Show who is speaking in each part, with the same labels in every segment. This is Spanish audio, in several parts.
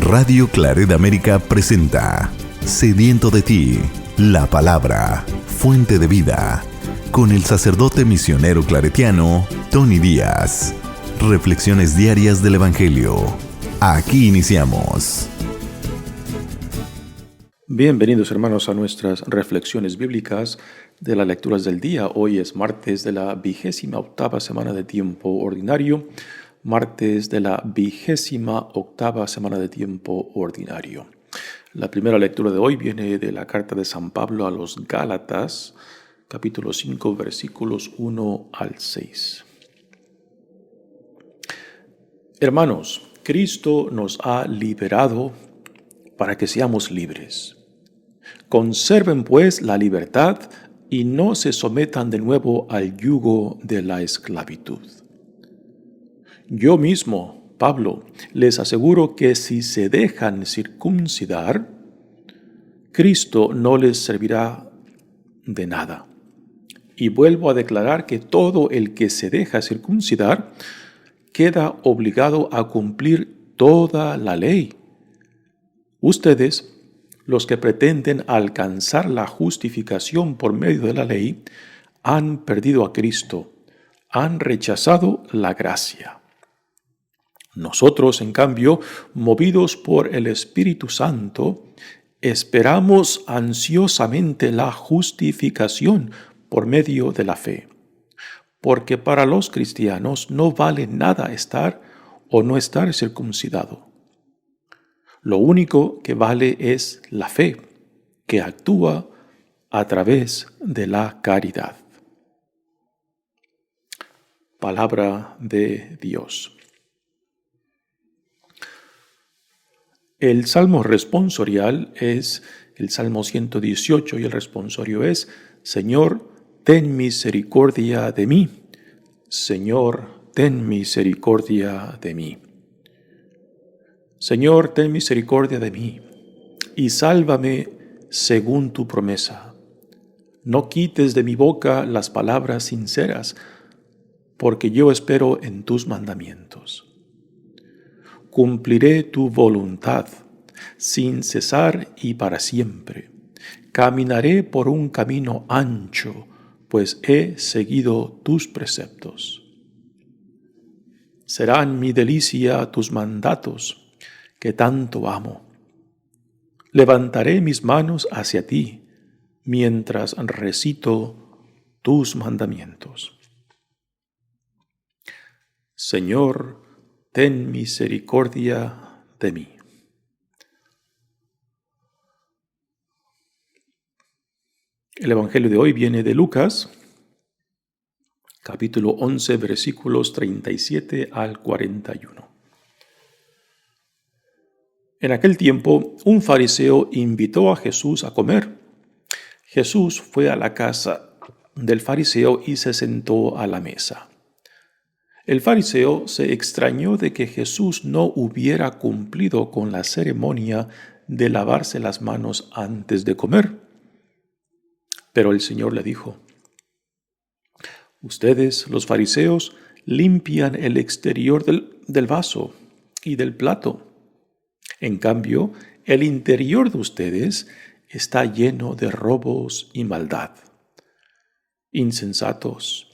Speaker 1: Radio Claret América presenta Sediento de ti, la palabra, fuente de vida, con el sacerdote misionero claretiano Tony Díaz. Reflexiones diarias del Evangelio. Aquí iniciamos.
Speaker 2: Bienvenidos hermanos a nuestras reflexiones bíblicas de las lecturas del día. Hoy es martes de la 28ª semana de tiempo ordinario. Martes de la 28ª semana de tiempo ordinario. La primera lectura de hoy viene de la carta de San Pablo a los Gálatas, capítulo 5, versículos 1 al 6. Hermanos, Cristo nos ha liberado para que seamos libres. Conserven pues la libertad y no se sometan de nuevo al yugo de la esclavitud. Yo mismo, Pablo, les aseguro que si se dejan circuncidar, Cristo no les servirá de nada. Y vuelvo a declarar que todo el que se deja circuncidar queda obligado a cumplir toda la ley. Ustedes, los que pretenden alcanzar la justificación por medio de la ley, han perdido a Cristo, han rechazado la gracia. Nosotros, en cambio, movidos por el Espíritu Santo, esperamos ansiosamente la justificación por medio de la fe. Porque para los cristianos no vale nada estar o no estar circuncidado. Lo único que vale es la fe, que actúa a través de la caridad. Palabra de Dios. El salmo responsorial es el Salmo 118 y el responsorio es: Señor, ten misericordia de mí. Señor, ten misericordia de mí. Señor, ten misericordia de mí y sálvame según tu promesa. No quites de mi boca las palabras sinceras, porque yo espero en tus mandamientos. Cumpliré tu voluntad, sin cesar y para siempre. Caminaré por un camino ancho, pues he seguido tus preceptos. Serán mi delicia tus mandatos, que tanto amo. Levantaré mis manos hacia ti, mientras recito tus mandamientos. Señor, ten misericordia de mí. El Evangelio de hoy viene de Lucas, capítulo 11, versículos 37 al 41. En aquel tiempo, un fariseo invitó a Jesús a comer. Jesús fue a la casa del fariseo y se sentó a la mesa. El fariseo se extrañó de que Jesús no hubiera cumplido con la ceremonia de lavarse las manos antes de comer. Pero el Señor le dijo: Ustedes, los fariseos, limpian el exterior del vaso y del plato. En cambio, el interior de ustedes está lleno de robos y maldad. Insensatos.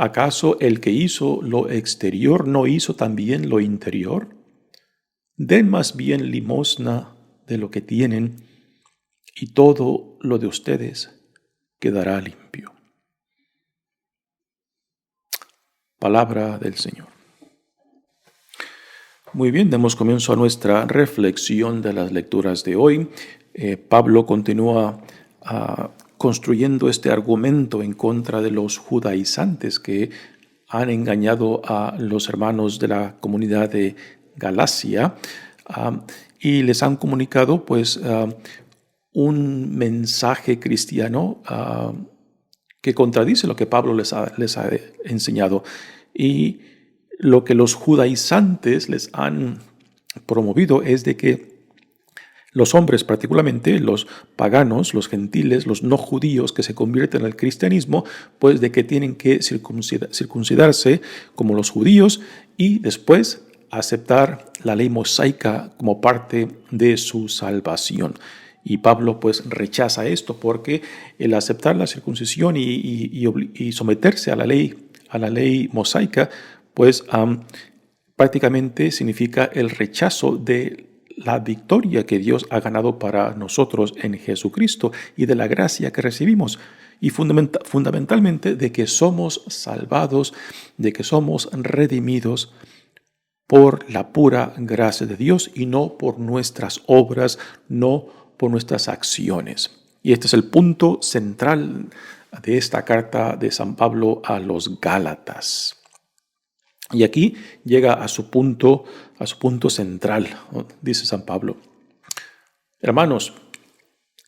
Speaker 2: ¿Acaso el que hizo lo exterior no hizo también lo interior? Den más bien limosna de lo que tienen, y todo lo de ustedes quedará limpio. Palabra del Señor. Muy bien, demos comienzo a nuestra reflexión de las lecturas de hoy. Pablo continúa construyendo este argumento en contra de los judaizantes que han engañado a los hermanos de la comunidad de Galacia y les han comunicado un mensaje cristiano que contradice lo que Pablo les ha enseñado. Y lo que los judaizantes les han promovido es de que los hombres, particularmente los paganos, los gentiles, los no judíos que se convierten al cristianismo, pues de que tienen que circuncidarse como los judíos y después aceptar la ley mosaica como parte de su salvación. Y Pablo pues rechaza esto porque el aceptar la circuncisión y someterse a la ley mosaica, pues prácticamente significa el rechazo de la victoria que Dios ha ganado para nosotros en Jesucristo y de la gracia que recibimos. Y fundamentalmente de que somos salvados, de que somos redimidos por la pura gracia de Dios y no por nuestras obras, no por nuestras acciones. Y este es el punto central de esta carta de San Pablo a los Gálatas. Y aquí llega a su punto central, ¿no? Dice San Pablo: hermanos,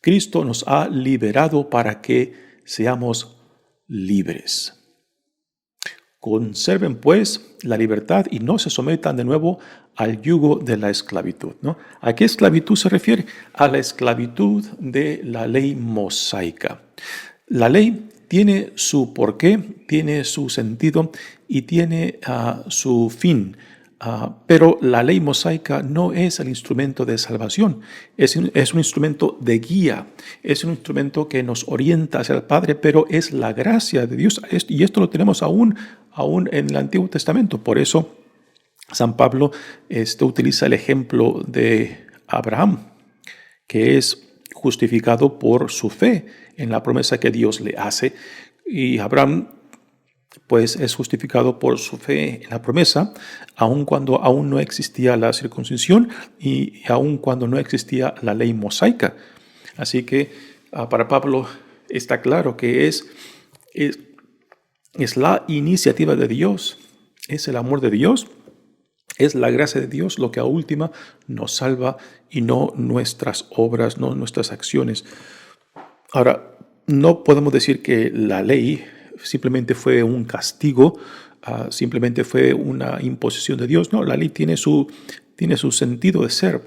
Speaker 2: Cristo nos ha liberado para que seamos libres. Conserven pues la libertad y no se sometan de nuevo al yugo de la esclavitud, ¿no? ¿A qué esclavitud se refiere? A la esclavitud de la ley mosaica. La ley tiene su porqué, tiene su sentido y tiene su fin. Pero la ley mosaica no es el instrumento de salvación, es un instrumento de guía, es un instrumento que nos orienta hacia el Padre, pero es la gracia de Dios, y esto lo tenemos aún en el Antiguo Testamento. Por eso San Pablo utiliza el ejemplo de Abraham, que es justificado por su fe en la promesa que Dios le hace, y Abraham pues es justificado por su fe en la promesa, aun cuando aún no existía la circuncisión y aun cuando no existía la ley mosaica. Así que para Pablo está claro que es la iniciativa de Dios, es el amor de Dios, es la gracia de Dios lo que a última nos salva y no nuestras obras, no nuestras acciones. Ahora, no podemos decir que la ley simplemente fue un castigo, simplemente fue una imposición de Dios. No, la ley tiene su sentido de ser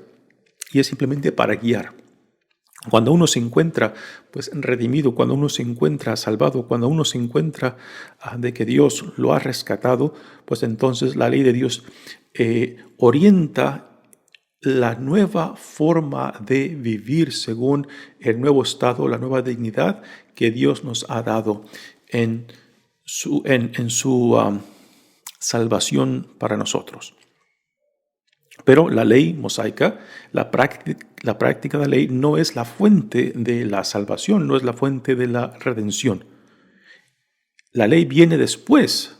Speaker 2: y es simplemente para guiar. Cuando uno se encuentra pues redimido, cuando uno se encuentra salvado, cuando uno se encuentra de que Dios lo ha rescatado, pues entonces la ley de Dios orienta la nueva forma de vivir según el nuevo estado, la nueva dignidad que Dios nos ha dado en su salvación para nosotros. Pero la ley mosaica, la práctica de la ley no es la fuente de la salvación, no es la fuente de la redención. La ley viene después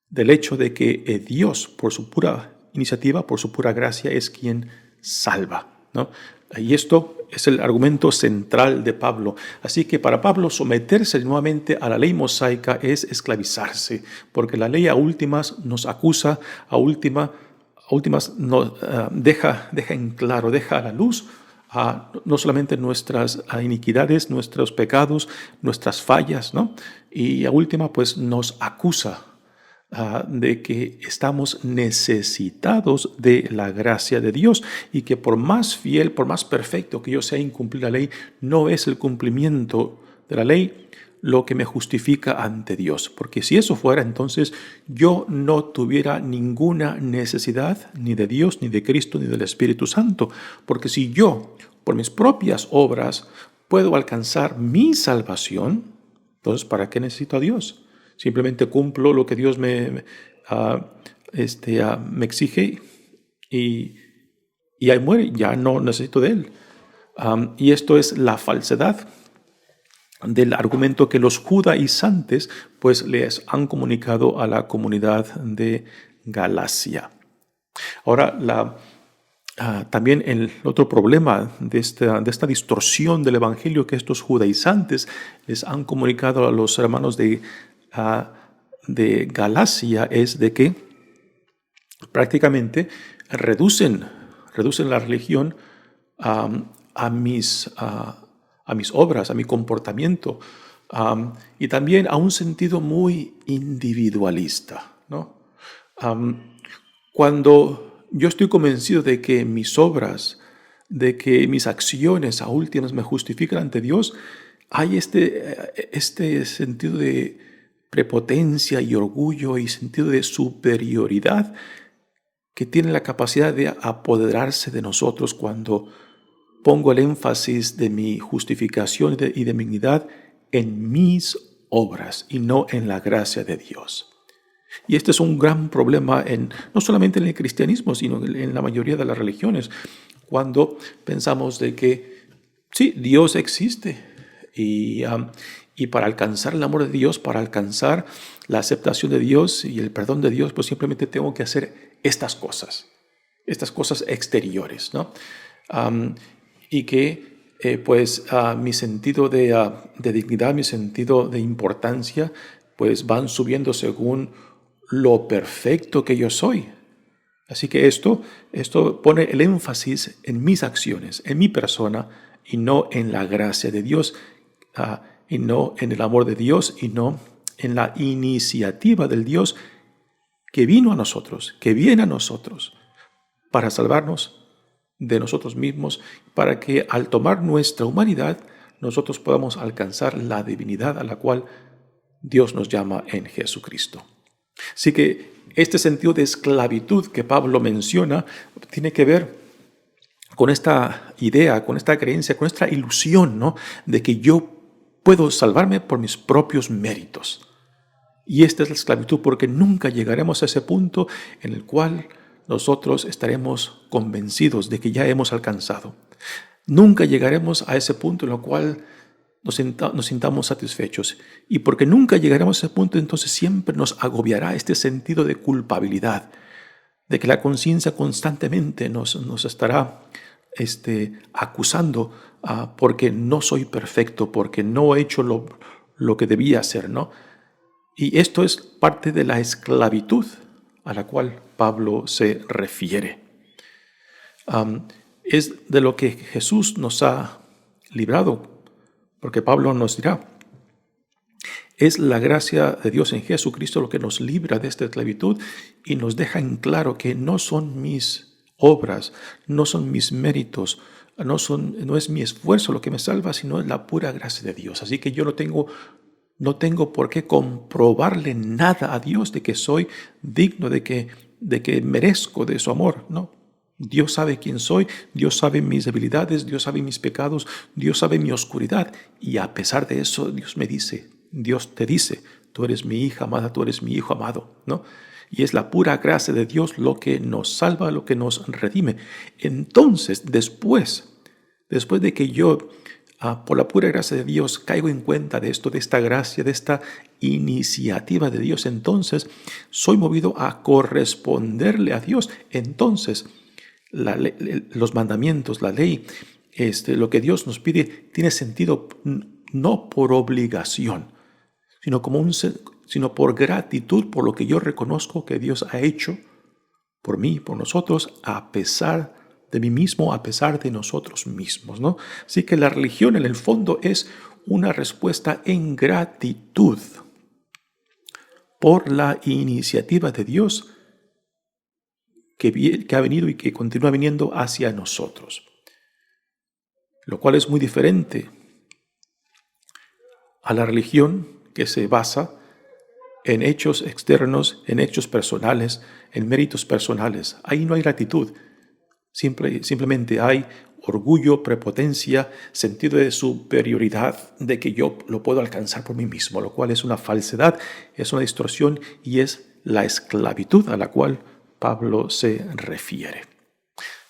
Speaker 2: del hecho de que Dios, por su pura iniciativa, por su pura gracia, es quien salva, ¿no? Y esto es el argumento central de Pablo. Así que para Pablo someterse nuevamente a la ley mosaica es esclavizarse, porque la ley a últimas nos acusa, a últimas nos deja en claro, deja a la luz no solamente nuestras iniquidades, nuestros pecados, nuestras fallas, ¿no? Y a última pues nos acusa de que estamos necesitados de la gracia de Dios y que por más fiel, por más perfecto que yo sea en cumplir la ley, no es el cumplimiento de la ley lo que me justifica ante Dios. Porque si eso fuera, entonces yo no tuviera ninguna necesidad ni de Dios, ni de Cristo, ni del Espíritu Santo. Porque si yo, por mis propias obras, puedo alcanzar mi salvación, entonces ¿para qué necesito a Dios? Simplemente cumplo lo que Dios me exige y ahí muere, ya no necesito de Él. Y esto es la falsedad del argumento que los judaizantes pues les han comunicado a la comunidad de Galacia. Ahora, también el otro problema de esta distorsión del evangelio que estos judaizantes les han comunicado a los hermanos de Galacia es de que prácticamente reducen la religión a mis obras, a mi comportamiento y también a un sentido muy individualista, ¿no? Cuando yo estoy convencido de que mis obras, de que mis acciones a últimas me justifican ante Dios, hay este sentido de prepotencia y orgullo y sentido de superioridad que tiene la capacidad de apoderarse de nosotros cuando pongo el énfasis de mi justificación y de mi dignidad en mis obras y no en la gracia de Dios. Y este es un gran problema no solamente en el cristianismo, sino en la mayoría de las religiones, cuando pensamos de que sí, Dios existe y para alcanzar el amor de Dios, para alcanzar la aceptación de Dios y el perdón de Dios, pues simplemente tengo que hacer estas cosas exteriores, ¿no? Y que mi sentido de dignidad, mi sentido de importancia, pues van subiendo según lo perfecto que yo soy. Así que esto pone el énfasis en mis acciones, en mi persona, y no en la gracia de Dios, y no en el amor de Dios, y no en la iniciativa del Dios que vino a nosotros, que viene a nosotros, para salvarnos de nosotros mismos, para que al tomar nuestra humanidad, nosotros podamos alcanzar la divinidad a la cual Dios nos llama en Jesucristo. Así que este sentido de esclavitud que Pablo menciona tiene que ver con esta idea, con esta creencia, con esta ilusión, ¿no?, de que yo puedo salvarme por mis propios méritos. Y esta es la esclavitud, porque nunca llegaremos a ese punto en el cual nosotros estaremos convencidos de que ya hemos alcanzado. Nunca llegaremos a ese punto en el cual nos sintamos satisfechos. Y porque nunca llegaremos a ese punto, entonces siempre nos agobiará este sentido de culpabilidad, de que la conciencia constantemente nos estará acusando porque no soy perfecto, porque no he hecho lo que debía hacer, ¿no? Y esto es parte de la esclavitud a la cual Pablo se refiere. Es de lo que Jesús nos ha librado, porque Pablo nos dirá, es la gracia de Dios en Jesucristo lo que nos libra de esta esclavitud y nos deja en claro que no son mis obras, no son mis méritos, no es mi esfuerzo lo que me salva, sino es la pura gracia de Dios. Así que yo no tengo por qué comprobarle nada a Dios de que soy digno, de que merezco de su amor, no. Dios sabe quién soy, Dios sabe mis debilidades, Dios sabe mis pecados, Dios sabe mi oscuridad. Y a pesar de eso, Dios te dice, tú eres mi hija amada, tú eres mi hijo amado, ¿no? Y es la pura gracia de Dios lo que nos salva, lo que nos redime. Entonces, después de que yo, por la pura gracia de Dios, caigo en cuenta de esto, de esta gracia, de esta iniciativa de Dios, entonces soy movido a corresponderle a Dios. Entonces, los mandamientos, la ley, lo que Dios nos pide tiene sentido no por obligación, sino por gratitud, por lo que yo reconozco que Dios ha hecho por mí, por nosotros, a pesar de mí mismo, a pesar de nosotros mismos, ¿no? Así que la religión en el fondo es una respuesta en gratitud por la iniciativa de Dios que ha venido y que continúa viniendo hacia nosotros. Lo cual es muy diferente a la religión que se basa en hechos externos, en hechos personales, en méritos personales. Ahí no hay gratitud. Simplemente hay orgullo, prepotencia, sentido de superioridad, de que yo lo puedo alcanzar por mí mismo, lo cual es una falsedad, es una distorsión y es la esclavitud a la cual Pablo se refiere.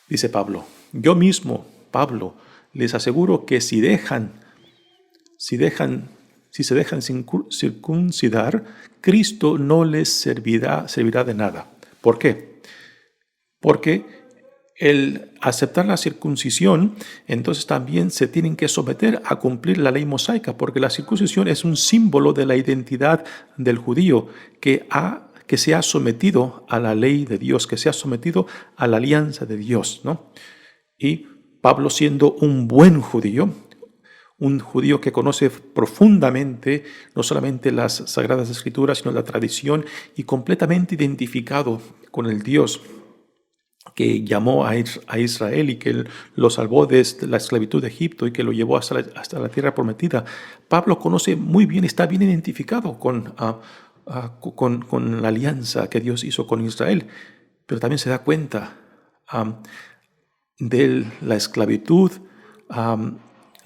Speaker 2: Dice Pablo, yo mismo, Pablo, les aseguro que si se dejan circuncidar, Cristo no les servirá de nada. ¿Por qué? Porque el aceptar la circuncisión, entonces también se tienen que someter a cumplir la ley mosaica, porque la circuncisión es un símbolo de la identidad del judío que se ha sometido a la ley de Dios, que se ha sometido a la alianza de Dios, ¿no? Y Pablo, siendo un buen judío, un judío que conoce profundamente no solamente las Sagradas Escrituras, sino la tradición, y completamente identificado con el Dios que llamó a Israel y que lo salvó de la esclavitud de Egipto y que lo llevó hasta la tierra prometida. Pablo conoce muy bien, está bien identificado con la alianza que Dios hizo con Israel. pero también se da cuenta de la esclavitud,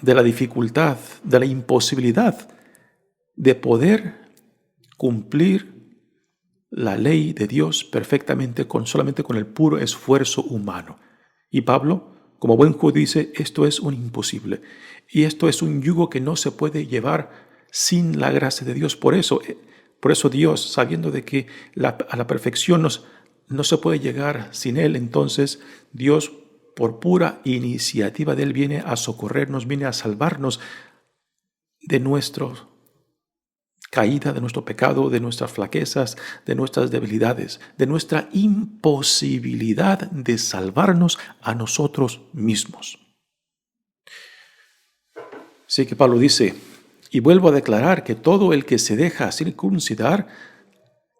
Speaker 2: de la dificultad, de la imposibilidad de poder cumplir la ley de Dios perfectamente solamente con el puro esfuerzo humano. Y Pablo, como buen judío, dice, esto es un imposible. Y esto es un yugo que no se puede llevar sin la gracia de Dios. Por eso Dios, sabiendo de que a la perfección no se puede llegar sin Él, entonces Dios, por pura iniciativa de Él, viene a socorrernos, viene a salvarnos de nuestra caída, de nuestro pecado, de nuestras flaquezas, de nuestras debilidades, de nuestra imposibilidad de salvarnos a nosotros mismos. Así que Pablo dice, y vuelvo a declarar que todo el que se deja circuncidar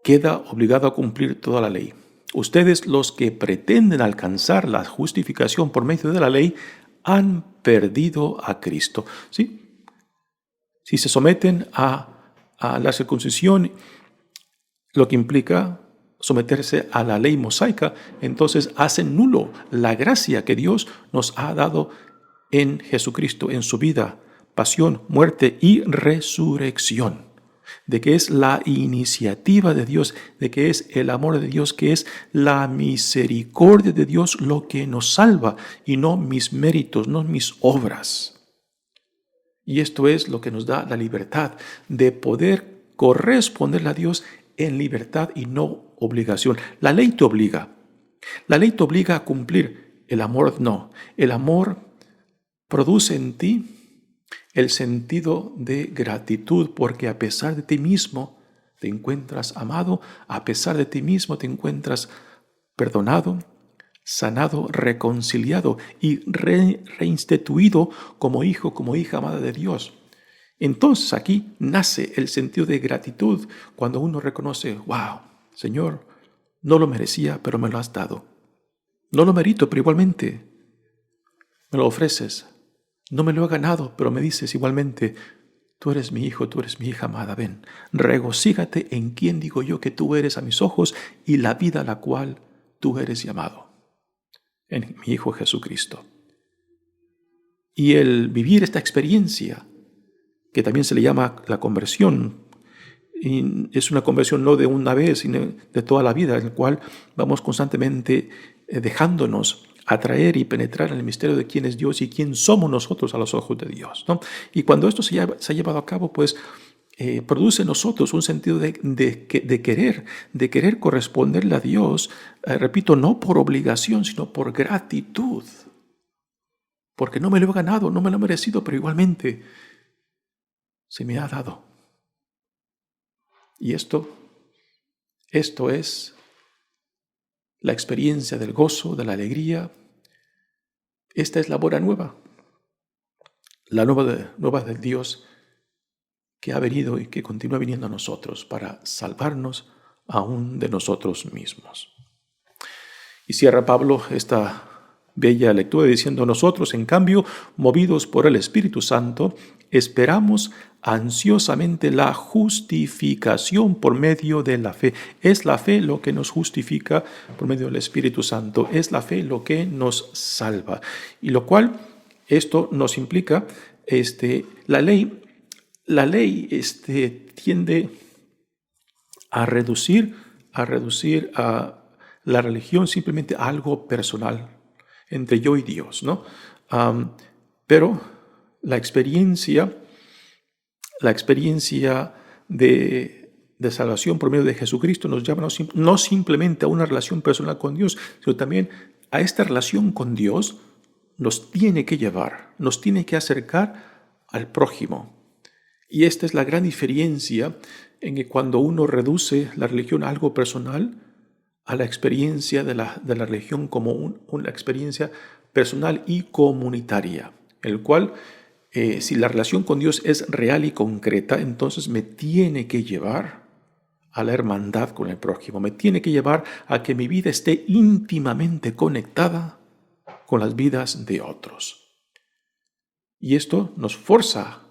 Speaker 2: queda obligado a cumplir toda la ley. Ustedes, los que pretenden alcanzar la justificación por medio de la ley, han perdido a Cristo. ¿Sí? Si se someten a la circuncisión, lo que implica someterse a la ley mosaica, entonces hacen nulo la gracia que Dios nos ha dado en Jesucristo, en su vida, pasión, muerte y resurrección, de que es la iniciativa de Dios, de que es el amor de Dios, que es la misericordia de Dios lo que nos salva y no mis méritos, no mis obras. Y esto es lo que nos da la libertad de poder corresponderle a Dios en libertad y no obligación. La ley te obliga. La ley te obliga a cumplir. El amor no. El amor produce en ti el sentido de gratitud, porque a pesar de ti mismo te encuentras amado, a pesar de ti mismo te encuentras perdonado, sanado, reconciliado y reinstituido como hijo, como hija amada de Dios. Entonces aquí nace el sentido de gratitud cuando uno reconoce, wow, Señor, no lo merecía, pero me lo has dado. No lo merito, pero igualmente me lo ofreces. No me lo he ganado, pero me dices igualmente, tú eres mi hijo, tú eres mi hija amada, ven, regocíjate en quien digo yo que tú eres a mis ojos y la vida a la cual tú eres llamado, en mi Hijo Jesucristo. Y el vivir esta experiencia, que también se le llama la conversión, y es una conversión no de una vez, sino de toda la vida, en la cual vamos constantemente dejándonos atraer y penetrar en el misterio de quién es Dios y quién somos nosotros a los ojos de Dios, ¿no? Y cuando esto se ha llevado a cabo, pues produce en nosotros un sentido de querer corresponderle a Dios, repito, no por obligación, sino por gratitud. Porque no me lo he ganado, no me lo he merecido, pero igualmente se me ha dado. Y esto es la experiencia del gozo, de la alegría. Esta es la buena nueva. La nueva de Dios que ha venido y que continúa viniendo a nosotros para salvarnos aún de nosotros mismos. Y cierra Pablo esta bella lectura diciendo, nosotros, en cambio, movidos por el Espíritu Santo, esperamos ansiosamente la justificación por medio de la fe. Es la fe lo que nos justifica por medio del Espíritu Santo. Es la fe lo que nos salva. Y lo cual, esto nos implica, la ley tiende a reducir a la religión simplemente a algo personal entre yo y Dios, ¿no? Pero la experiencia de salvación por medio de Jesucristo nos llama no simplemente a una relación personal con Dios, sino también a esta relación con Dios nos tiene que llevar, nos tiene que acercar al prójimo. Y esta es la gran diferencia en que cuando uno reduce la religión a algo personal, a la experiencia de la religión como una experiencia personal y comunitaria, el cual, si la relación con Dios es real y concreta, entonces me tiene que llevar a la hermandad con el prójimo, me tiene que llevar a que mi vida esté íntimamente conectada con las vidas de otros. Y esto nos forza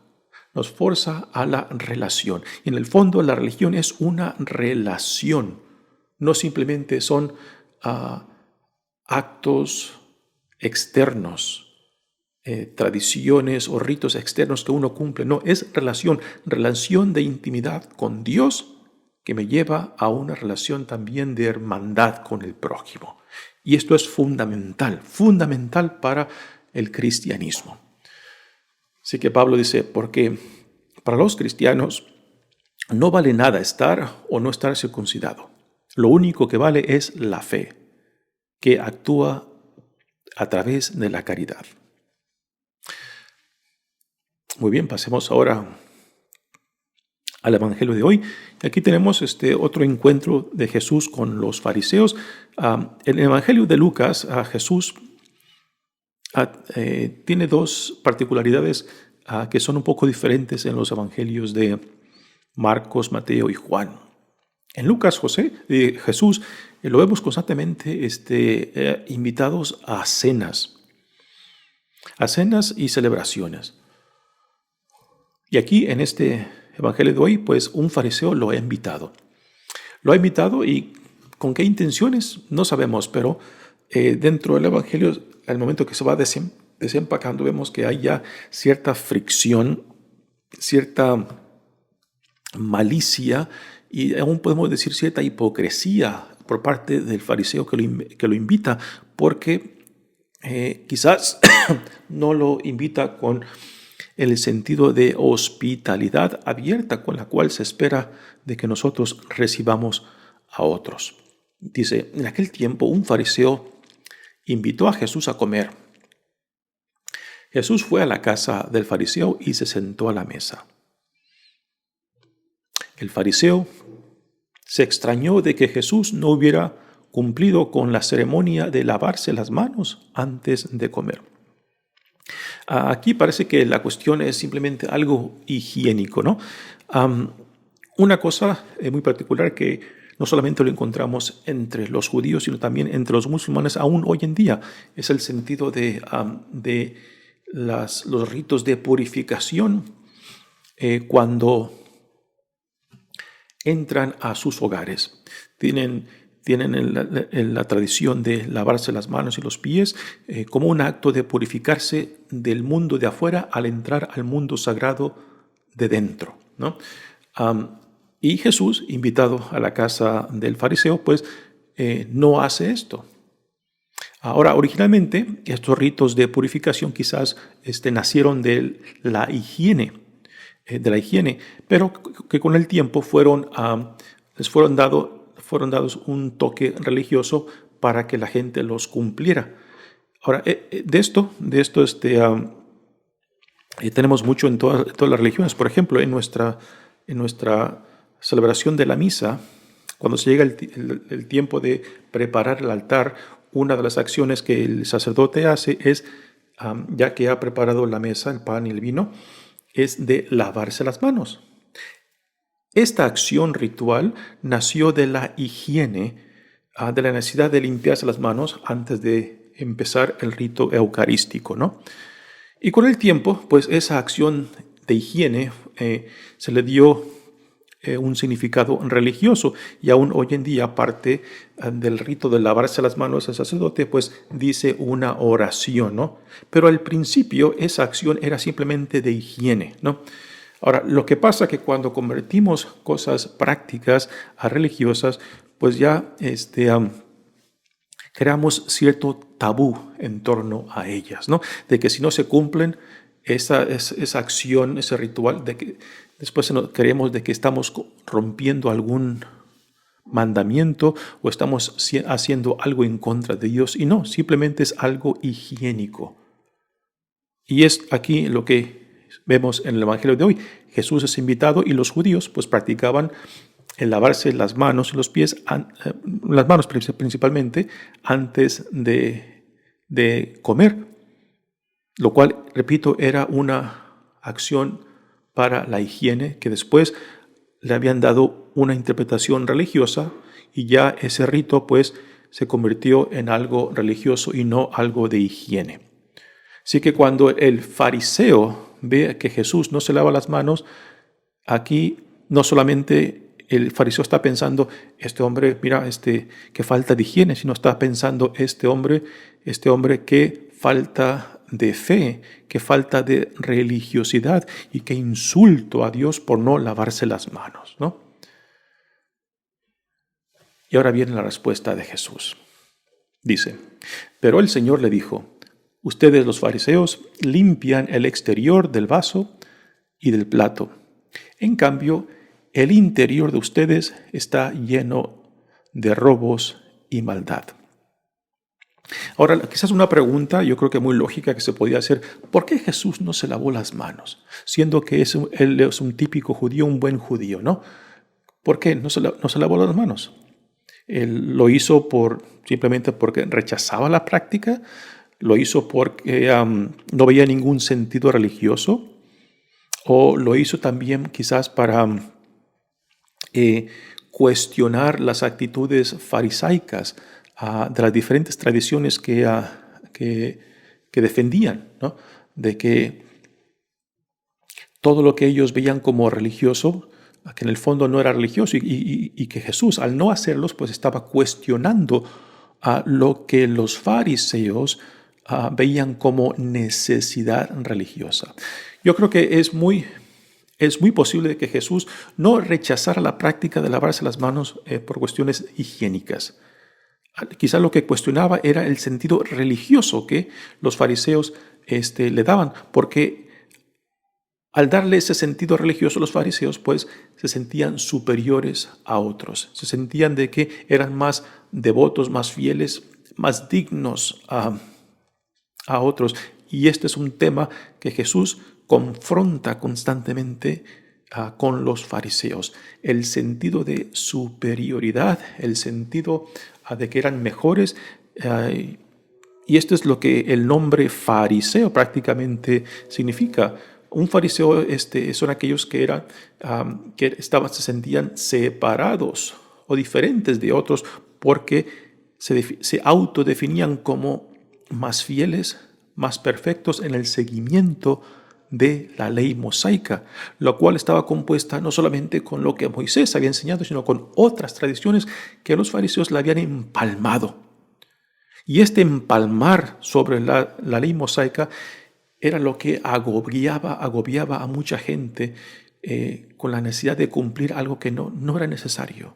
Speaker 2: a la relación. En el fondo, la religión es una relación. No simplemente son actos externos, tradiciones o ritos externos que uno cumple. No, es relación de intimidad con Dios que me lleva a una relación también de hermandad con el prójimo. Y esto es fundamental para el cristianismo. Así que Pablo dice, porque para los cristianos no vale nada estar o no estar circuncidado. Lo único que vale es la fe, que actúa a través de la caridad. Muy bien, pasemos ahora al Evangelio de hoy. Aquí tenemos otro encuentro de Jesús con los fariseos. En el Evangelio de Lucas, Jesús tiene dos particularidades que son un poco diferentes en los Evangelios de Marcos, Mateo y Juan. En Lucas, Jesús lo vemos constantemente invitados a cenas y celebraciones. Y aquí en este Evangelio de hoy, pues un fariseo lo ha invitado. Lo ha invitado y con qué intenciones no sabemos, pero dentro del Evangelio, al momento que se va desempacando, vemos que hay ya cierta fricción, cierta malicia y aún podemos decir cierta hipocresía por parte del fariseo que lo invita, porque quizás no lo invita con el sentido de hospitalidad abierta con la cual se espera de que nosotros recibamos a otros. Dice, en aquel tiempo un fariseo invitó a Jesús a comer. Jesús fue a la casa del fariseo y se sentó a la mesa. El fariseo se extrañó de que Jesús no hubiera cumplido con la ceremonia de lavarse las manos antes de comer. Aquí parece que la cuestión es simplemente algo higiénico, ¿no? Una cosa muy particular que no solamente lo encontramos entre los judíos, sino también entre los musulmanes aún hoy en día, es el sentido de los ritos de purificación cuando entran a sus hogares. Tienen en la tradición de lavarse las manos y los pies como un acto de purificarse del mundo de afuera al entrar al mundo sagrado de dentro, ¿no? Y Jesús, invitado a la casa del fariseo, pues no hace esto. Ahora, originalmente, estos ritos de purificación quizás nacieron de la higiene, pero que con el tiempo les fueron dados un toque religioso para que la gente los cumpliera. Ahora, de esto tenemos mucho en todas las religiones. Por ejemplo, en nuestra celebración de la misa, cuando se llega el tiempo de preparar el altar, una de las acciones que el sacerdote hace es, ya que ha preparado la mesa, el pan y el vino, es de lavarse las manos. Esta acción ritual nació de la higiene, de la necesidad de limpiarse las manos antes de empezar el rito eucarístico, ¿no? Y con el tiempo, pues esa acción de higiene se le dio un significado religioso y aún hoy en día parte del rito de lavarse las manos el sacerdote pues dice una oración, ¿no? Pero al principio esa acción era simplemente de higiene, ¿no? Ahora, lo que pasa es que cuando convertimos cosas prácticas a religiosas, pues ya creamos cierto tabú en torno a ellas, ¿no? De que si no se cumplen esa acción, ese ritual, de que después creemos de que estamos rompiendo algún mandamiento o estamos haciendo algo en contra de Dios. Y no, simplemente es algo higiénico. Y es aquí lo que vemos en el Evangelio de hoy. Jesús es invitado y los judíos pues practicaban el lavarse las manos y los pies, las manos principalmente, antes de comer. Lo cual, repito, era una acción para la higiene que después le habían dado una interpretación religiosa y ya ese rito pues se convirtió en algo religioso y no algo de higiene. Así que cuando el fariseo ve que Jesús no se lava las manos, aquí no solamente el fariseo está pensando, este hombre, mira, qué falta de higiene, sino está pensando, este hombre, qué falta de fe, qué falta de religiosidad y qué insulto a Dios por no lavarse las manos, ¿no? Y ahora viene la respuesta de Jesús. Dice, pero el Señor le dijo, ustedes los fariseos limpian el exterior del vaso y del plato. En cambio, el interior de ustedes está lleno de robos y maldad. Ahora, quizás una pregunta, yo creo que muy lógica que se podía hacer, ¿por qué Jesús no se lavó las manos? Siendo que él es un típico judío, un buen judío, ¿no? ¿Por qué no se lavó las manos? Él lo hizo simplemente porque rechazaba la práctica, lo hizo porque no veía ningún sentido religioso, o lo hizo también quizás para cuestionar las actitudes farisaicas de las diferentes tradiciones que defendían, ¿no? De que todo lo que ellos veían como religioso, que en el fondo no era religioso, y que Jesús, al no hacerlos, pues estaba cuestionando lo que los fariseos veían como necesidad religiosa. Yo creo que es muy posible que Jesús no rechazara la práctica de lavarse las manos por cuestiones higiénicas. Quizá lo que cuestionaba era el sentido religioso que los fariseos le daban, porque al darle ese sentido religioso, los fariseos pues se sentían superiores a otros, se sentían de que eran más devotos, más fieles, más dignos a otros. Y este es un tema que Jesús confronta constantemente con los fariseos. El sentido de superioridad, el sentido de que eran mejores. Y esto es lo que el nombre fariseo prácticamente significa. Un fariseo son aquellos que se sentían separados o diferentes de otros porque se autodefinían como más fieles, más perfectos en el seguimiento de la ley mosaica, lo cual estaba compuesta no solamente con lo que Moisés había enseñado, sino con otras tradiciones que los fariseos le habían empalmado. Y este empalmar sobre la ley mosaica era lo que agobiaba a mucha gente con la necesidad de cumplir algo que no era necesario,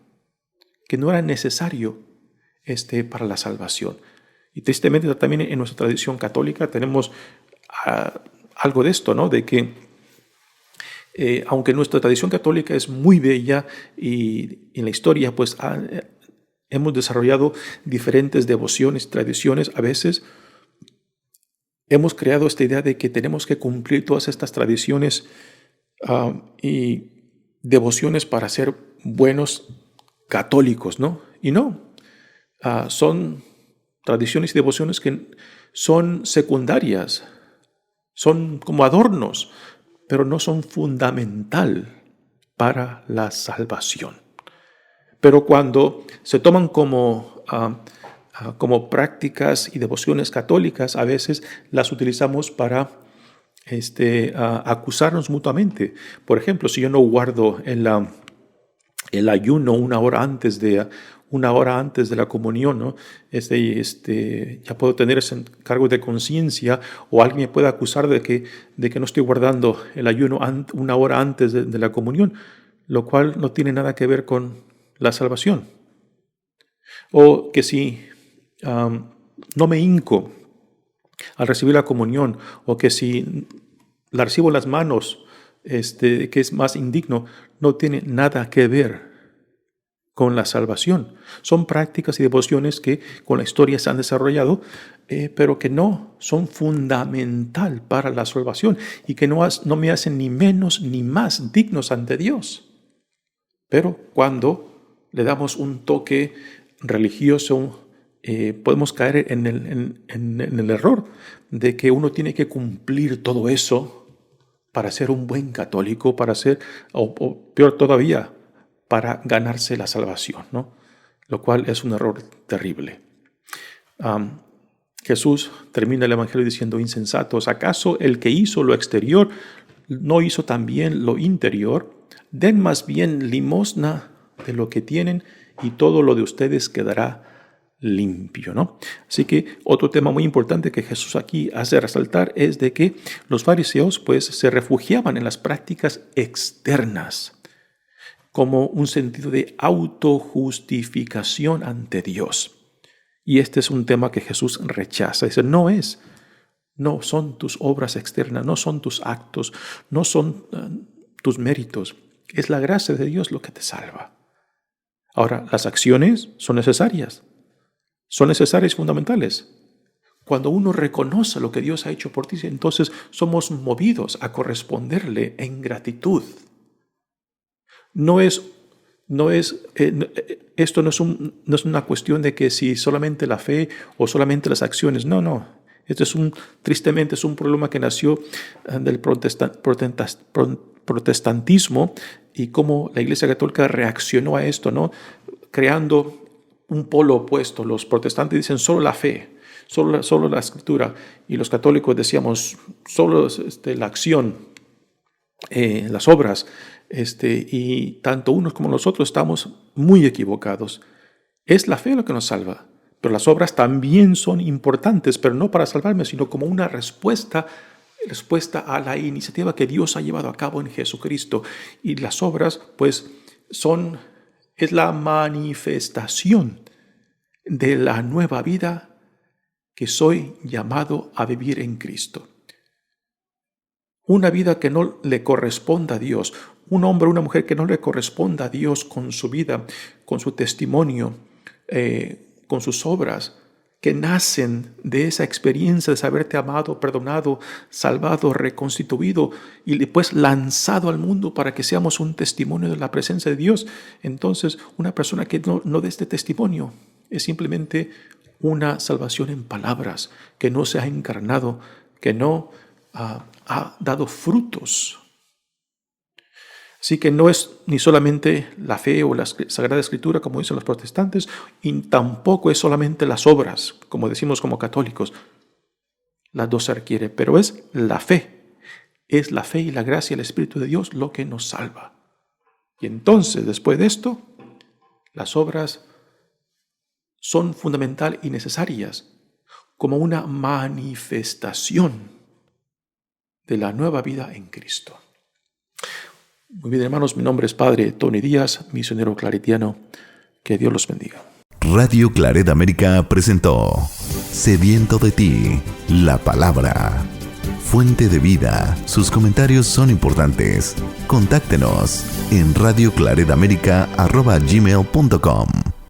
Speaker 2: para la salvación. Y tristemente también en nuestra tradición católica tenemos algo de esto, ¿no? De que aunque nuestra tradición católica es muy bella y en la historia pues hemos desarrollado diferentes devociones, tradiciones, a veces hemos creado esta idea de que tenemos que cumplir todas estas tradiciones y devociones para ser buenos católicos, ¿no? Y no, son tradiciones y devociones que son secundarias, son como adornos, pero no son fundamental para la salvación. Pero cuando se toman como prácticas y devociones católicas, a veces las utilizamos para acusarnos mutuamente. Por ejemplo, si yo no guardo el ayuno una hora antes de la comunión, ¿no? Ya puedo tener ese cargo de conciencia, o alguien me puede acusar de que no estoy guardando el ayuno una hora antes de la comunión, lo cual no tiene nada que ver con la salvación. O que si no me hinco al recibir la comunión, o que si la recibo en las manos, que es más indigno, no tiene nada que ver con la salvación. Son prácticas y devociones que con la historia se han desarrollado, pero que no son fundamental para la salvación y que no me hacen ni menos ni más dignos ante Dios. Pero cuando le damos un toque religioso, podemos caer en el error de que uno tiene que cumplir todo eso para ser un buen católico, para ser, o peor todavía, para ganarse la salvación, ¿no? Lo cual es un error terrible. Jesús termina el Evangelio diciendo: insensatos, ¿acaso el que hizo lo exterior no hizo también lo interior? Den más bien limosna de lo que tienen y todo lo de ustedes quedará limpio, ¿no? Así que otro tema muy importante que Jesús aquí hace resaltar es de que los fariseos pues se refugiaban en las prácticas externas como un sentido de autojustificación ante Dios. Y este es un tema que Jesús rechaza. Dice, no son tus obras externas, no son tus actos, no son tus méritos. Es la gracia de Dios lo que te salva. Ahora, las acciones son necesarias y fundamentales. Cuando uno reconoce lo que Dios ha hecho por ti, entonces somos movidos a corresponderle en gratitud. Esto no es una cuestión de que si solamente la fe o solamente las acciones. No. Esto tristemente es un problema que nació del protestantismo y cómo la Iglesia Católica reaccionó a esto, ¿no? Creando un polo opuesto. Los protestantes dicen solo la fe, solo la escritura, y los católicos decíamos solo la acción, las obras, y tanto unos como nosotros estamos muy equivocados. Es la fe lo que nos salva, pero las obras también son importantes, pero no para salvarme, sino como una respuesta a la iniciativa que Dios ha llevado a cabo en Jesucristo. Y las obras, pues, es la manifestación de la nueva vida que soy llamado a vivir en Cristo. Una vida que no le corresponda a Dios, un hombre o una mujer que no le corresponda a Dios con su vida, con su testimonio, con sus obras, que nacen de esa experiencia de saberte amado, perdonado, salvado, reconstituido y después lanzado al mundo para que seamos un testimonio de la presencia de Dios. Entonces, una persona que no dé este testimonio es simplemente una salvación en palabras, que no se ha encarnado, que no ha dado frutos. Así que no es ni solamente la fe o la Sagrada Escritura, como dicen los protestantes, y tampoco es solamente las obras, como decimos como católicos. Las dos se requiere, pero es la fe. Es la fe y la gracia y el Espíritu de Dios lo que nos salva. Y entonces, después de esto, las obras son fundamental y necesarias como una manifestación de la nueva vida en Cristo. Muy bien, hermanos, mi nombre es Padre Tony Díaz, misionero claretiano. Que Dios los bendiga.
Speaker 1: Radio Claret América presentó Sediento de ti, la palabra. Fuente de vida. Sus comentarios son importantes. Contáctenos en radioclaretamerica@gmail.com.